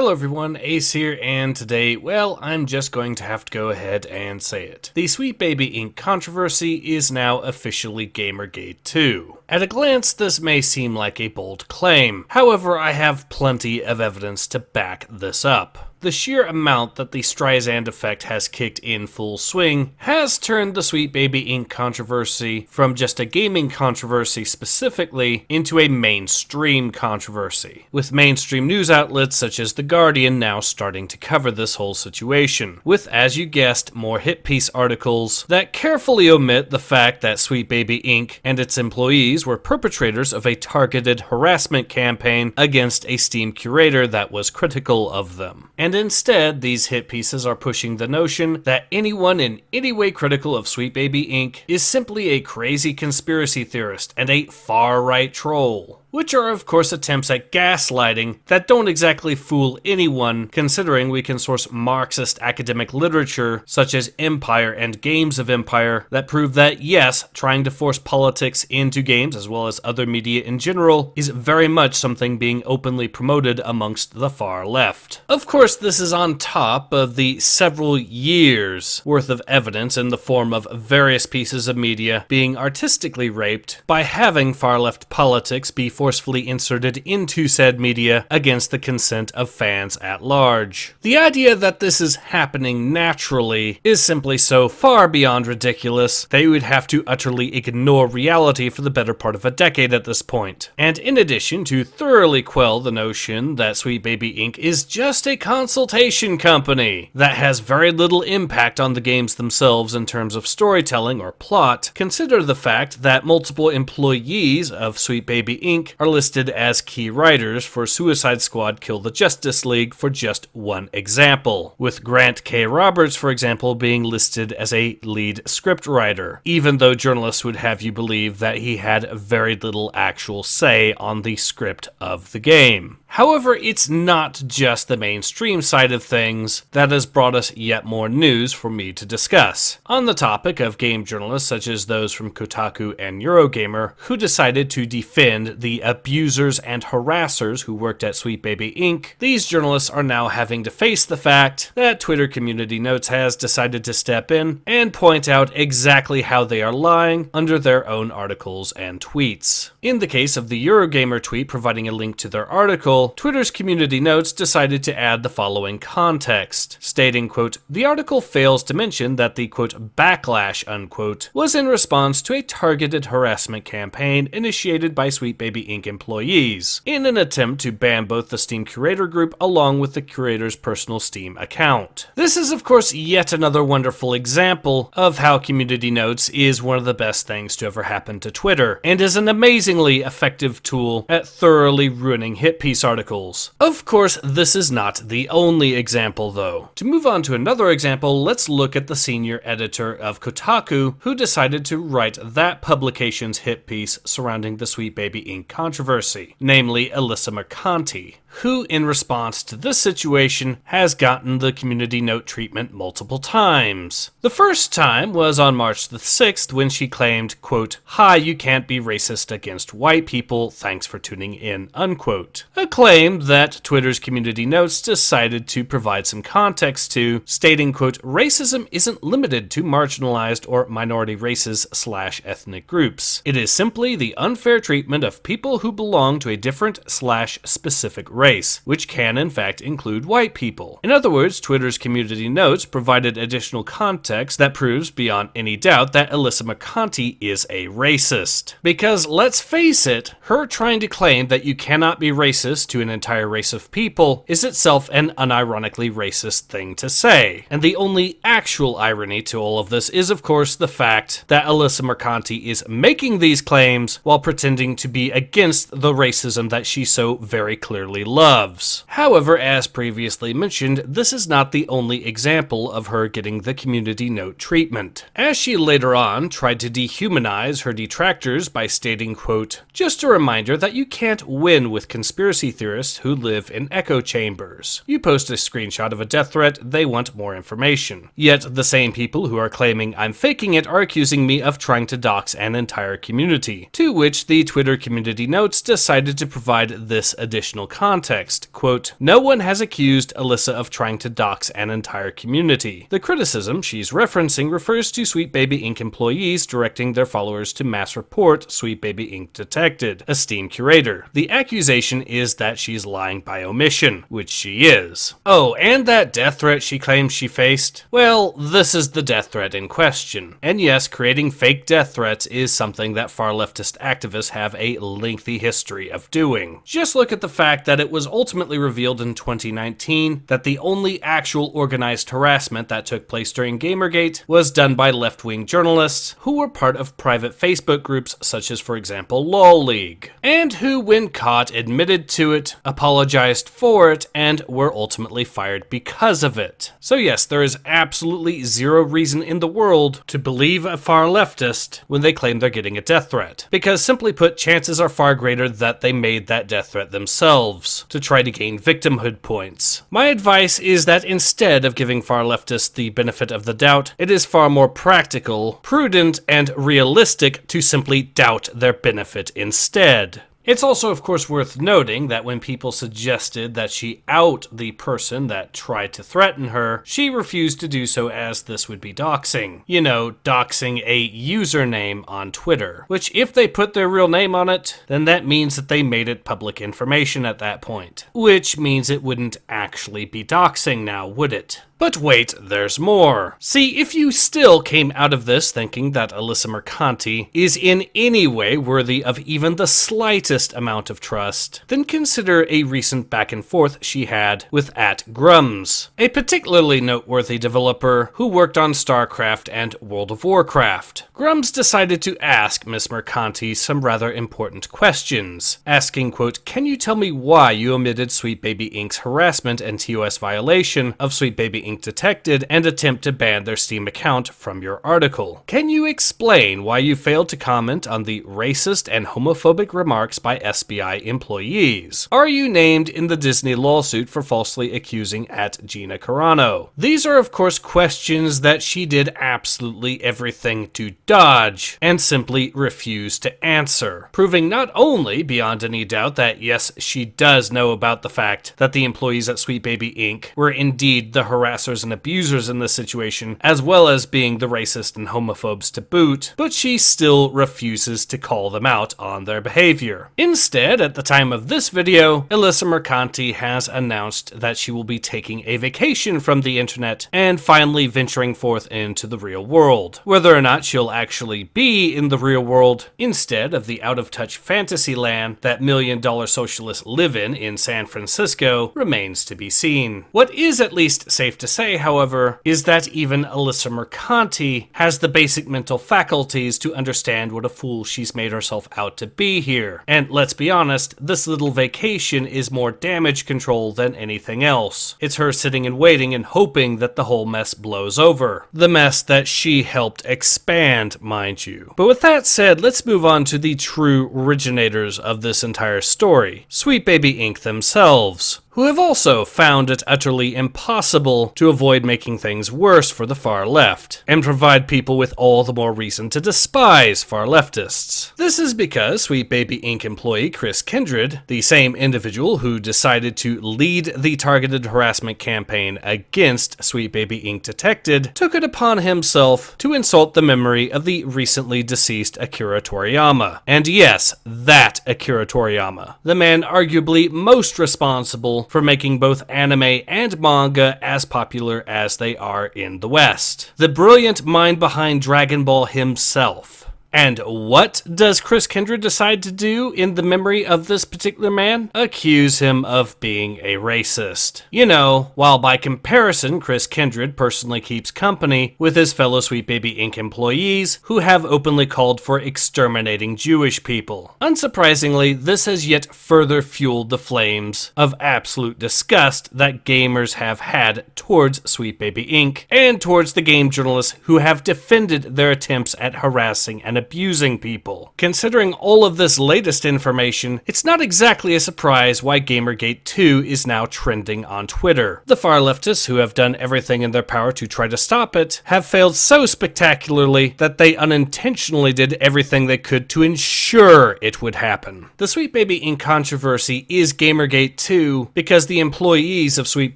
Hello everyone, Ace here, and today, well, I'm just going to have to go ahead and say it. The Sweet Baby Inc. controversy is now officially GamerGate 2. At a glance, this may seem like a bold claim. However, I have plenty of evidence to back this up. The sheer amount that the Streisand effect has kicked in full swing has turned the Sweet Baby Inc. controversy from just a gaming controversy specifically into a mainstream controversy, with mainstream news outlets such as The Guardian now starting to cover this whole situation, with, as you guessed, more hit piece articles that carefully omit the fact that Sweet Baby Inc. and its employees were perpetrators of a targeted harassment campaign against a Steam curator that was critical of them. And instead, these hit pieces are pushing the notion that anyone in any way critical of Sweet Baby Inc. is simply a crazy conspiracy theorist and a far-right troll. Which are of course attempts at gaslighting that don't exactly fool anyone, considering we can source Marxist academic literature such as Empire and Games of Empire that prove that yes, trying to force politics into games as well as other media in general is very much something being openly promoted amongst the far left. Of course, this is on top of the several years worth of evidence in the form of various pieces of media being artistically raped by having far left politics be forcefully inserted into said media against the consent of fans at large. The idea that this is happening naturally is simply so far beyond ridiculous that you would have to utterly ignore reality for the better part of a decade at this point. And in addition to thoroughly quell the notion that Sweet Baby Inc. is just a consultation company that has very little impact on the games themselves in terms of storytelling or plot, consider the fact that multiple employees of Sweet Baby Inc. are listed as key writers for Suicide Squad Kill the Justice League, for just one example, with Grant K. Roberts, for example, being listed as a lead script writer, even though journalists would have you believe that he had very little actual say on the script of the game. However, it's not just the mainstream side of things that has brought us yet more news for me to discuss. On the topic of game journalists such as those from Kotaku and Eurogamer who decided to defend the abusers and harassers who worked at Sweet Baby Inc., these journalists are now having to face the fact that Twitter Community Notes has decided to step in and point out exactly how they are lying under their own articles and tweets. In the case of the Eurogamer tweet providing a link to their article, Twitter's Community Notes decided to add the following context, stating, quote, "The article fails to mention that the, quote, backlash, unquote, was in response to a targeted harassment campaign initiated by Sweet Baby Inc. employees, in an attempt to ban both the Steam Curator group along with the curator's personal Steam account." This is, of course, yet another wonderful example of how Community Notes is one of the best things to ever happen to Twitter, and is an amazingly effective tool at thoroughly ruining hit piece articles. Of course, this is not the only example, though. To move on to another example, let's look at the senior editor of Kotaku, who decided to write that publication's hit piece surrounding the Sweet Baby Inc. controversy, namely Alysa Maranti, who, in response to this situation, has gotten the community note treatment multiple times. The first time was on March the 6th when she claimed, quote, "Hi, you can't be racist against white people, thanks for tuning in," unquote. A claim that Twitter's community notes decided to provide some context to, stating, quote, "Racism isn't limited to marginalized or minority races/ethnic groups. It is simply the unfair treatment of people who belong to a different/specific race, which can in fact include white people." In other words, Twitter's community notes provided additional context that proves beyond any doubt that Alysa Maranti is a racist. Because let's face it, her trying to claim that you cannot be racist to an entire race of people is itself an unironically racist thing to say. And the only actual irony to all of this is, of course, the fact that Alysa Maranti is making these claims while pretending to be against the racism that she so very clearly loves. However, as previously mentioned, this is not the only example of her getting the community note treatment, as she later on tried to dehumanize her detractors by stating, quote, "Just a reminder that you can't win with conspiracy theorists who live in echo chambers. You post a screenshot of a death threat, they want more information. Yet the same people who are claiming I'm faking it are accusing me of trying to dox an entire community," to which the Twitter community notes decided to provide this additional context. context. Quote, "No one has accused Alyssa of trying to dox an entire community. The criticism she's referencing refers to Sweet Baby Inc. employees directing their followers to mass report Sweet Baby Inc. detected, a Steam curator. The accusation is that she's lying by omission, which she is. Oh, and that death threat she claims she faced? Well, this is the death threat in question. And yes, creating fake death threats is something that far leftist activists have a lengthy history of doing. Just look at the fact that it was ultimately revealed in 2019 that the only actual organized harassment that took place during GamerGate was done by left-wing journalists who were part of private Facebook groups such as, for example, LOL League, and who, when caught, admitted to it, apologized for it, and were ultimately fired because of it. So yes, there is absolutely zero reason in the world to believe a far leftist when they claim they're getting a death threat, because simply put, chances are far greater that they made that death threat themselves to try to gain victimhood points. My advice is that instead of giving far leftists the benefit of the doubt, it is far more practical, prudent, and realistic to simply doubt their benefit instead. It's also, of course, worth noting that when people suggested that she out the person that tried to threaten her, she refused to do so as this would be doxing. You know, doxing a username on Twitter, which if they put their real name on it, then that means that they made it public information at that point. Which means it wouldn't actually be doxing now, would it? But wait, there's more. See, if you still came out of this thinking that Alysa Maranti is in any way worthy of even the slightest amount of trust, then consider a recent back and forth she had with @Grums, a particularly noteworthy developer who worked on StarCraft and World of Warcraft. Grums decided to ask Miss Maranti some rather important questions, asking, quote, "Can you tell me why you omitted Sweet Baby Inc.'s harassment and TOS violation of Sweet Baby Inc. detected and attempt to ban their Steam account from your article? Can you explain why you failed to comment on the racist and homophobic remarks by SBI employees? Are you named in the Disney lawsuit for falsely accusing @Gina Carano?" These are, of course, questions that she did absolutely everything to dodge and simply refused to answer, proving not only beyond any doubt that yes, she does know about the fact that the employees at Sweet Baby Inc. were indeed the harassers and abusers in this situation, as well as being the racist and homophobes to boot, but she still refuses to call them out on their behavior. Instead, at the time of this video, Alysa Maranti has announced that she will be taking a vacation from the internet and finally venturing forth into the real world. Whether or not she'll actually be in the real world instead of the out-of-touch fantasy land that million-dollar socialists live in San Francisco remains to be seen. What is at least safe to say, however, is that even Alysa Maranti has the basic mental faculties to understand what a fool she's made herself out to be here. And let's be honest, this little vacation is more damage control than anything else. It's her sitting and waiting and hoping that the whole mess blows over. The mess that she helped expand, mind you. But with that said, let's move on to the true originators of this entire story, Sweet Baby Inc. themselves, who have also found it utterly impossible to avoid making things worse for the far left, and provide people with all the more reason to despise far leftists. This is because Sweet Baby Inc. employee Chris Kindred, the same individual who decided to lead the targeted harassment campaign against Sweet Baby Inc. detected, took it upon himself to insult the memory of the recently deceased Akira Toriyama. And yes, that Akira Toriyama, the man arguably most responsible for making both anime and manga as popular as they are in the West. The brilliant mind behind Dragon Ball himself. And what does Chris Kindred decide to do in the memory of this particular man? Accuse him of being a racist. You know, while by comparison, Chris Kindred personally keeps company with his fellow Sweet Baby Inc. employees who have openly called for exterminating Jewish people. Unsurprisingly, this has yet further fueled the flames of absolute disgust that gamers have had towards Sweet Baby Inc. and towards the game journalists who have defended their attempts at harassing and abusing people. Considering all of this latest information, it's not exactly a surprise why GamerGate 2 is now trending on Twitter. The far leftists, who have done everything in their power to try to stop it, have failed so spectacularly that they unintentionally did everything they could to ensure it would happen. The Sweet Baby Inc. controversy is GamerGate 2 because the employees of Sweet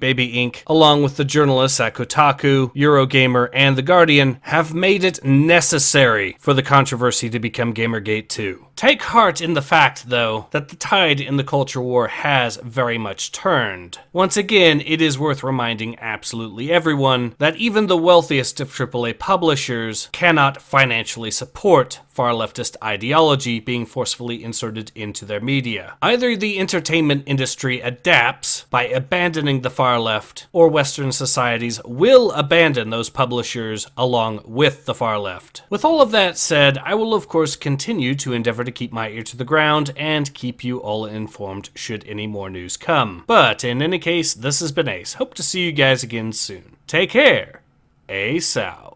Baby Inc., along with the journalists at Kotaku, Eurogamer, and The Guardian, have made it necessary for the controversy to become GamerGate 2. Take heart in the fact, though, that the tide in the culture war has very much turned. Once again, it is worth reminding absolutely everyone that even the wealthiest of AAA publishers cannot financially support far leftist ideology being forcefully inserted into their media. Either the entertainment industry adapts by abandoning the far left, or Western societies will abandon those publishers along with the far left. With all of that said, I will of course continue to endeavor to keep my ear to the ground and keep you all informed should any more news come. But in any case, this has been Ace. Hope to see you guys again soon. Take care. Ace out.